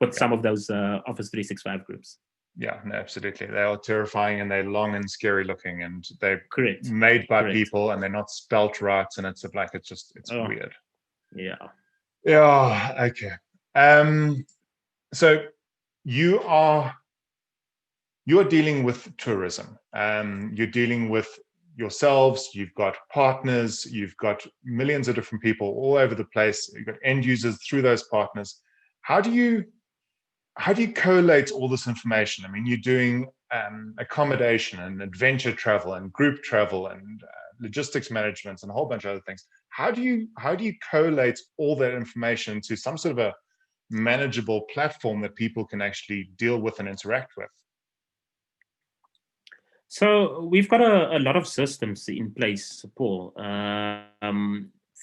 with some of those Office 365 groups. Yeah, no, absolutely. They are terrifying, and they're long and scary looking, and they're made by people, and they're not spelt right, and it's weird. Yeah. Okay. So you're dealing with tourism. You're dealing with yourselves. You've got partners. You've got millions of different people all over the place. You've got end users through those partners. How do you collate all this information? I mean, you're doing accommodation and adventure travel and group travel and logistics management and a whole bunch of other things. How do you collate all that information into some sort of a manageable platform that people can actually deal with and interact with? So we've got a lot of systems in place, Paul.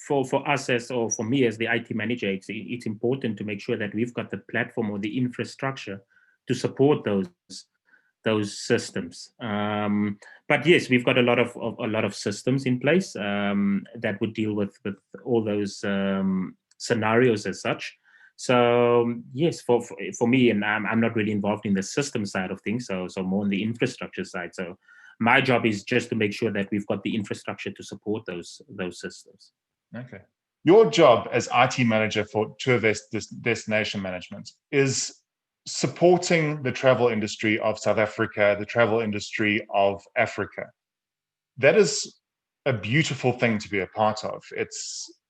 For us or for me as the IT manager, it's important to make sure that we've got the platform or the infrastructure to support those systems. But yes, we've got a lot of systems in place that would deal with all those scenarios as such. So yes, for me, and I'm not really involved in the system side of things, so more on the infrastructure side. So my job is just to make sure that we've got the infrastructure to support those systems. Okay. Your job as IT manager for Tourvest Destination Management is supporting the travel industry of South Africa, the travel industry of Africa. That is a beautiful thing to be a part of.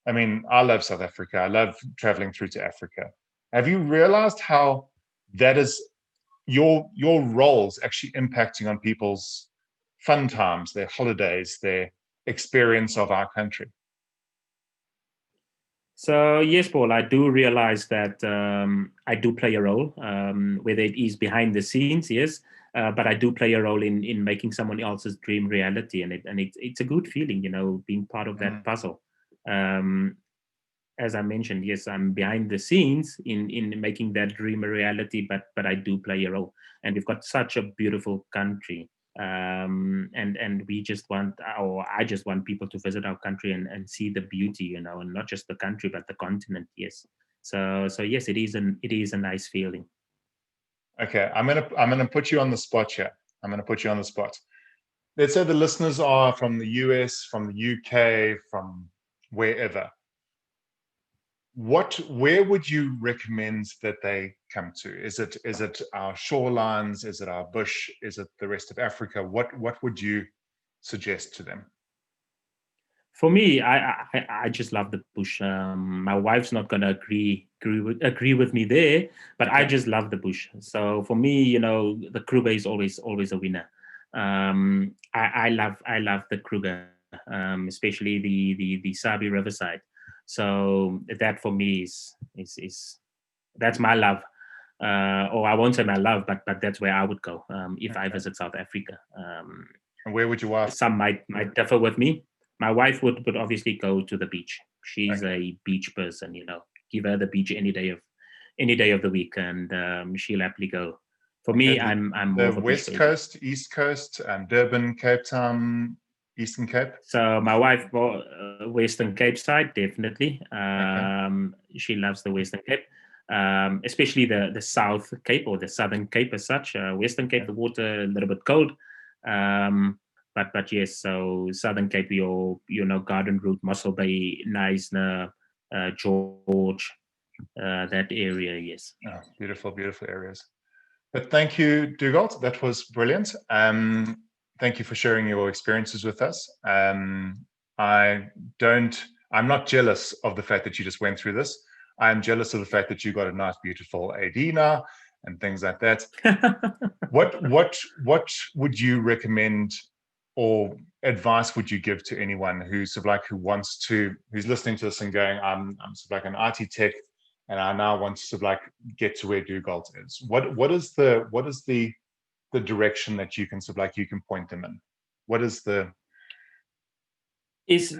I love South Africa. I love traveling through to Africa. Have you realized how that is your roles actually impacting on people's fun times, their holidays, their experience of our country? So yes, Paul, I do realize that I do play a role, whether it is behind the scenes, yes, but I do play a role in making someone else's dream reality, and it's a good feeling, being part of that puzzle. As I mentioned, yes, I'm behind the scenes in making that dream a reality, but I do play a role, and we've got such a beautiful country. And we just want, or I just want people to visit our country and see the beauty, and not just the country but the continent. Yes, so yes, it is a nice feeling. Okay, I'm gonna put you on the spot here. Let's say the listeners are from the US, from the UK, from wherever. Where would you recommend that they come to? Is it our shorelines? Is it our bush? Is it the rest of Africa? What would you suggest to them? For me, I just love the bush. My wife's not gonna agree with me there, but okay. I just love the bush. So for me, the Kruger is always a winner. I love the Kruger, especially the Sabi Riverside. So that for me is that's my love. Or I won't say my love, but that's where I would go if I visit South Africa. And where would you ask? Some might differ with me. My wife would obviously go to the beach. She's a beach person, give her the beach any day of the week, and she'll happily go For me, I'm more of a West bush baby. Coast, East Coast, Durban, Cape Town, Eastern Cape. So my wife, Western Cape side, definitely. Okay. She loves the Western Cape, especially the South Cape or the Southern Cape as such. Western Cape, the water a little bit cold, but yes. So Southern Cape, Garden Route, Mossel Bay, Knysna, George, that area. Yes. Oh, beautiful, beautiful areas. But thank you, Dugald. That was brilliant. Thank you for sharing your experiences with us. I'm not jealous of the fact that you just went through this. I'm jealous of the fact that you got a nice, beautiful AD now and things like that. What would you recommend or advice would you give to anyone who's who's listening to this and going, I'm sort of like an IT tech, and I now want to sort of like get to where Dugald is. What is the direction that you can sort of like you can point them in? What is the is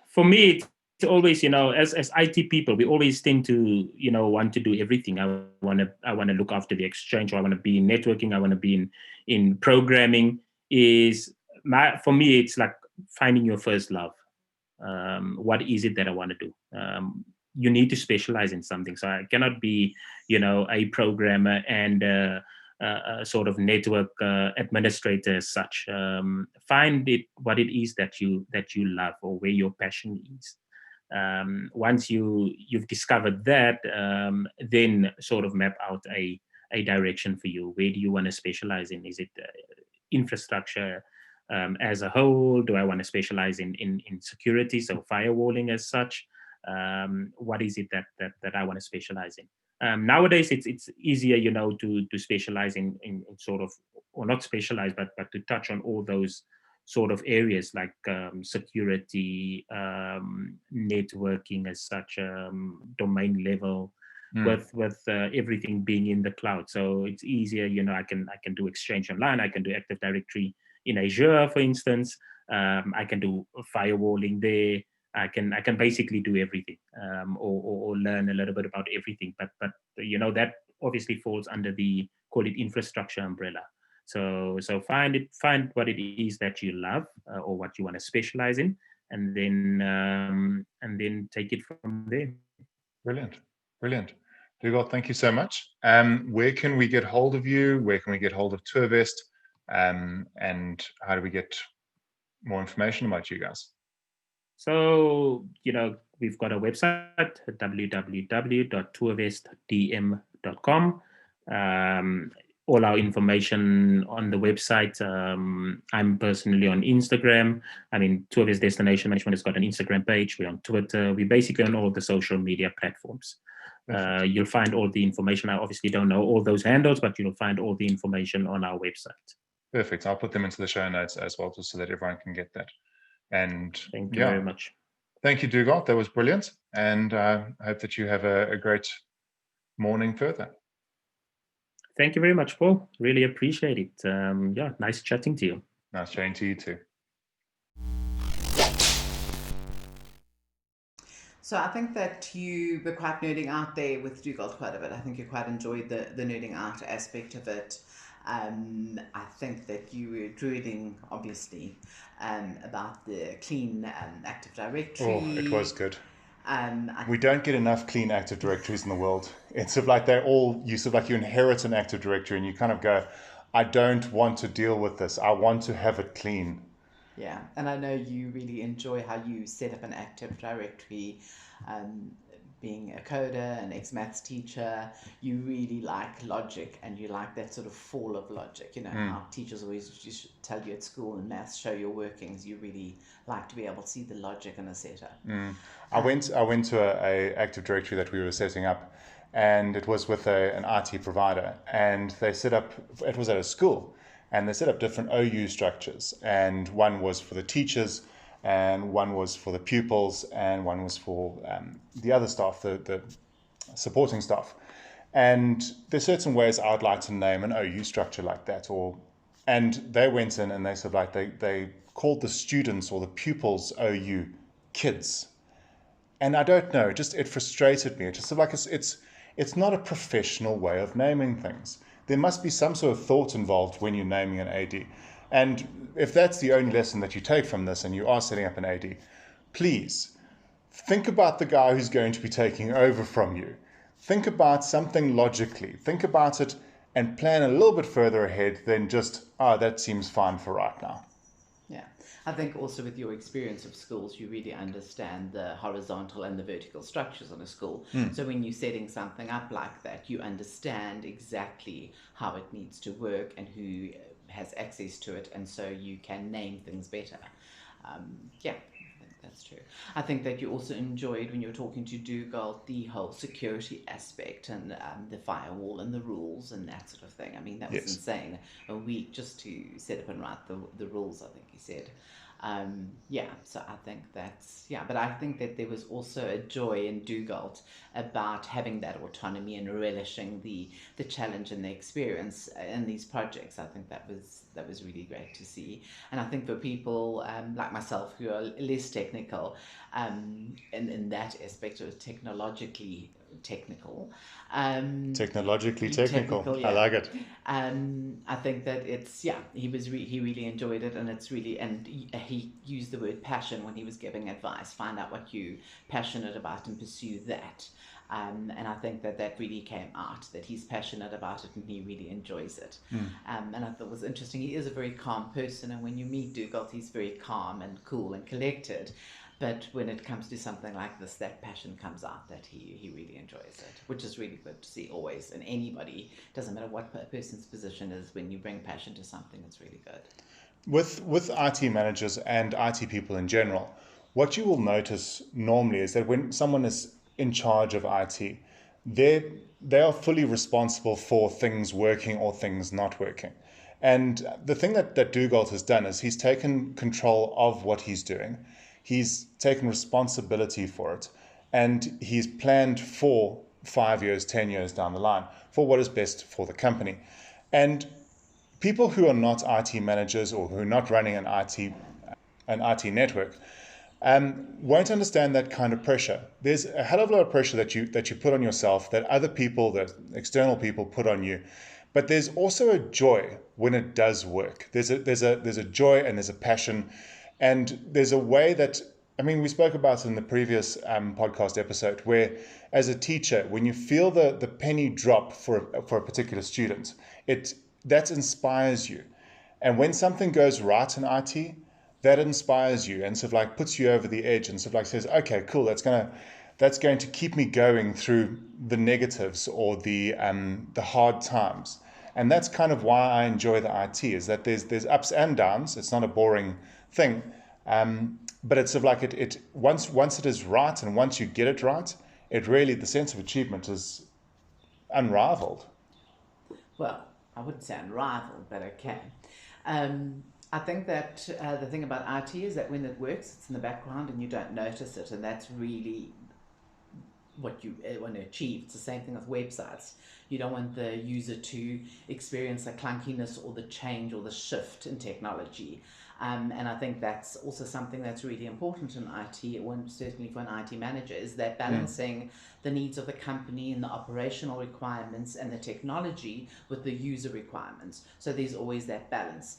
for me, it's always, as IT people, we always tend to, want to do everything. I want to look after the exchange, or I want to be in networking, I want to be in programming. For me, it's like finding your first love. What is it that I want to do? You need to specialize in something. So I cannot be, a programmer and a sort of network administrator as such. Find what it is that you love, or where your passion is. Once you've discovered that, then sort of map out a direction for you. Where do you want to specialize in? Is it infrastructure as a whole? Do I want to specialize in security, so firewalling as such? What is it that I want to specialize in? Nowadays, it's easier, to specialize in sort of, or not specialize, but to touch on all those sort of areas like security, networking as such, domain level, with everything being in the cloud. So it's easier, I can do Exchange Online, I can do Active Directory in Azure, for instance. I can do firewalling there. I can basically do everything, or learn a little bit about everything. But that obviously falls under the, call it, infrastructure umbrella. So find what it is that you love, or what you want to specialize in, and then take it from there. Brilliant. Dugald, thank you so much. Where can we get hold of you? Where can we get hold of Tourvest? And how do we get more information about you guys? So, we've got a website, www.tourvestdm.com. All our information on the website. I'm personally on Instagram. Tourvest Destination Management has got an Instagram page. We're on Twitter. We're basically on all the social media platforms. You'll find all the information. I obviously don't know all those handles, but you'll find all the information on our website. Perfect. I'll put them into the show notes as well, just so that everyone can get that. And thank you very much. Thank you, Dugald. That was brilliant. And I hope that you have a great morning further. Thank you very much, Paul. Really appreciate it. Nice chatting to you. Nice chatting to you too. So I think that you were quite nerding out there with Dugald quite a bit. I think you quite enjoyed the nerding out aspect of it. I think that you were drooling, obviously, about the clean Active Directory. Oh, it was good. We don't get enough clean Active Directories in the world. It's sort of like you inherit an Active Directory and you kind of go, I don't want to deal with this. I want to have it clean. Yeah, and I know you really enjoy how you set up an Active Directory. Being a coder, an ex-maths teacher, you really like logic, and you like that sort of fall of logic. How teachers always just tell you at school in maths, show your workings. You really like to be able to see the logic in a setup. I went to a Active Directory that we were setting up, and it was with an IT provider, and they set up, it was at a school, and they set up different OU structures, and one was for the teachers, and one was for the pupils, and one was for the other staff, the supporting staff. And there's certain ways I'd like to name an OU structure like that, and they went in and they said, like, they called the students or the pupils OU kids. And I don't know, it frustrated me. It just like it's not a professional way of naming things. there must be some sort of thought involved when you're naming an AD. And if that's the only lesson that you take from this and you are setting up an AD, please think about the guy who's going to be taking over from you. Think about something logically. Think about it and plan a little bit further ahead than just, that seems fine for right now. Yeah, I think also with your experience of schools, you really understand the horizontal and the vertical structures on a school. So when you're setting something up like that, you understand exactly how it needs to work and who has access to it, and so you can name things better. Yeah, I think that's true. I think that you also enjoyed, when you were talking to Dugald, the whole security aspect and the firewall and the rules and that sort of thing. I mean, that was insane. A week just to set up and write the rules, I think he said. Yeah, so I think that's, but I think that there was also a joy in Dugald about having that autonomy and relishing the challenge and the experience in these projects. I think that was really great to see. And I think for people like myself who are less technical, in that aspect of technologically technical. Technologically technical. Yeah. I like it. I think that it's, he really enjoyed it, and it's really, and he used the word passion when he was giving advice. Find out what you're passionate about and pursue that. And I think that really came out, that he's passionate about it and he really enjoys it. And I thought it was interesting. He is a very calm person, and when you meet Dugald, he's very calm and cool and collected. But when it comes to something like this, that passion comes out, that he really enjoys it, which is really good to see always. And anybody, doesn't matter what a person's position is, when you bring passion to something, it's really good. With IT managers and IT people in general, what you will notice normally is that when someone is in charge of IT, they are fully responsible for things working or things not working. And the thing that Dugald has done is he's taken control of what he's doing. He's taken responsibility for it, and he's planned for 5 years, 10 years down the line for what is best for the company. And people who are not IT managers or who are not running an IT network won't understand that kind of pressure. There's a hell of a lot of pressure that you put on yourself, that other people, that external people put on you. But there's also a joy when it does work. There's a joy and there's a passion. And there's a way that, we spoke about it in the previous podcast episode, where as a teacher, when you feel the penny drop for a particular student, that inspires you. And when something goes right in IT, that inspires you and sort of like puts you over the edge and sort of like says, okay, cool, that's going to keep me going through the negatives or the hard times. And that's kind of why I enjoy the IT, is that there's ups and downs. It's not a boring thing, but it's sort of like it once it is right, and once you get it right, it really, the sense of achievement is unrivaled. Well, I wouldn't say unrivaled, but okay. I think that the thing about IT is that when it works, it's in the background and you don't notice it, and that's really what you want to achieve. It's the same thing with websites. You don't want the user to experience the clunkiness or the change or the shift in technology. And I think that's also something that's really important in IT, certainly for an IT manager, is that balancing the needs of the company and the operational requirements and the technology with the user requirements. So there's always that balance.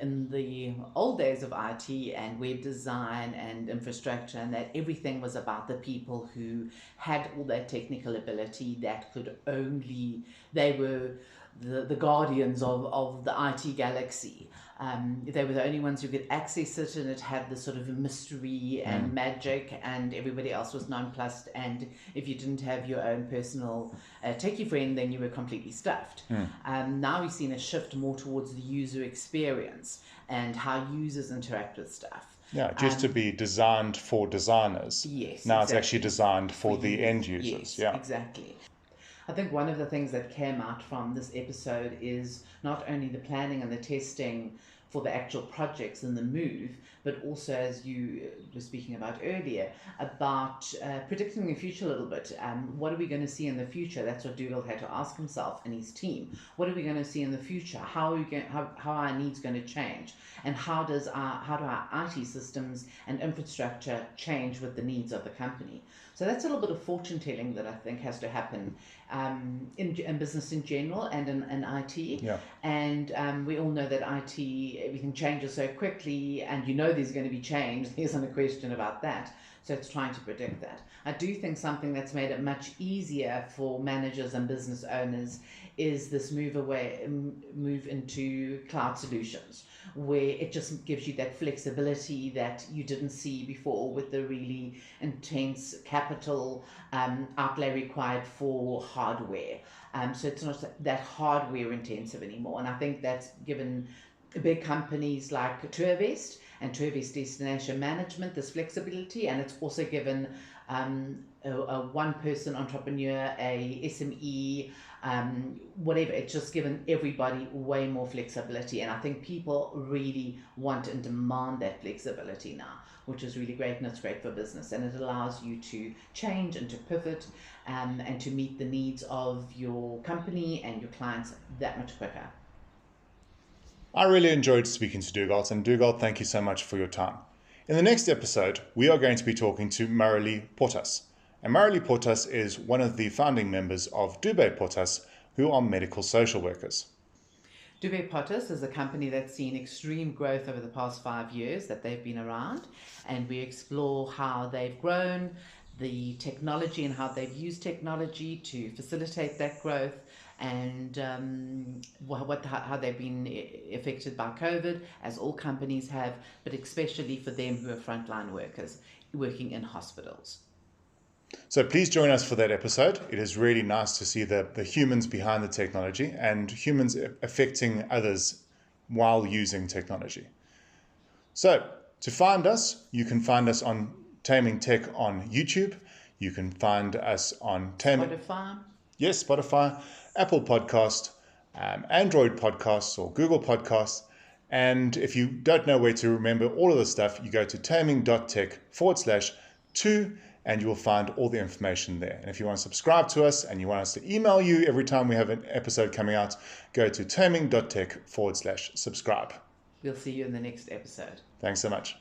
In the old days of IT and web design and infrastructure, and that everything was about the people who had all that technical ability, that could only, they were the guardians of the IT galaxy. They were the only ones who could access it, and it had this sort of mystery and magic, and everybody else was nonplussed. And if you didn't have your own personal techie friend, then you were completely stuffed. Now we've seen a shift more towards the user experience and how users interact with stuff. Yeah, it used to be designed for designers. Yes. Now exactly. It's actually designed for the end users. Yes, yeah, exactly. I think one of the things that came out from this episode is not only the planning and the testing for the actual projects and the move, but also, as you were speaking about earlier, about predicting the future a little bit. What are we going to see in the future? That's what Dugald had to ask himself and his team. What are we going to see in the future? How are our needs going to change? And how do our IT systems and infrastructure change with the needs of the company? So that's a little bit of fortune telling that I think has to happen in business in general and in IT. Yeah. And we all know that IT, everything changes so quickly, and there's going to be change. There isn't a question about that. So it's trying to predict that. I do think something that's made it much easier for managers and business owners is this move into cloud solutions, where it just gives you that flexibility that you didn't see before with the really intense capital outlay required for hardware. So it's not that hardware intensive anymore. And I think that's given big companies like Tourvest and Tourvest Destination Management this flexibility, and it's also given a one-person entrepreneur, a SME, whatever. It's just given everybody way more flexibility, and I think people really want and demand that flexibility now, which is really great, and it's great for business, and it allows you to change and to pivot and to meet the needs of your company and your clients that much quicker. I really enjoyed speaking to Dugald, and Dugald, thank you so much for your time. In the next episode, we are going to be talking to Marilee Portas. And Marilee Portas is one of the founding members of Dugald du Plessis, who are medical social workers. Dugald du Plessis is a company that's seen extreme growth over the past 5 years that they've been around, and we explore how they've grown, the technology and how they've used technology to facilitate that growth, and how they've been affected by COVID, as all companies have, but especially for them who are frontline workers working in hospitals. So please join us for that episode. It is really nice to see the humans behind the technology and humans affecting others while using technology. So to find us, you can find us on Taming Tech on YouTube. You can find us on Spotify. Yes, Spotify, Apple Podcast, Android Podcasts or Google Podcasts. And if you don't know where to remember all of this stuff, you go to taming.tech/2 and you will find all the information there. And if you want to subscribe to us and you want us to email you every time we have an episode coming out, go to taming.tech/subscribe. We'll see you in the next episode. Thanks so much.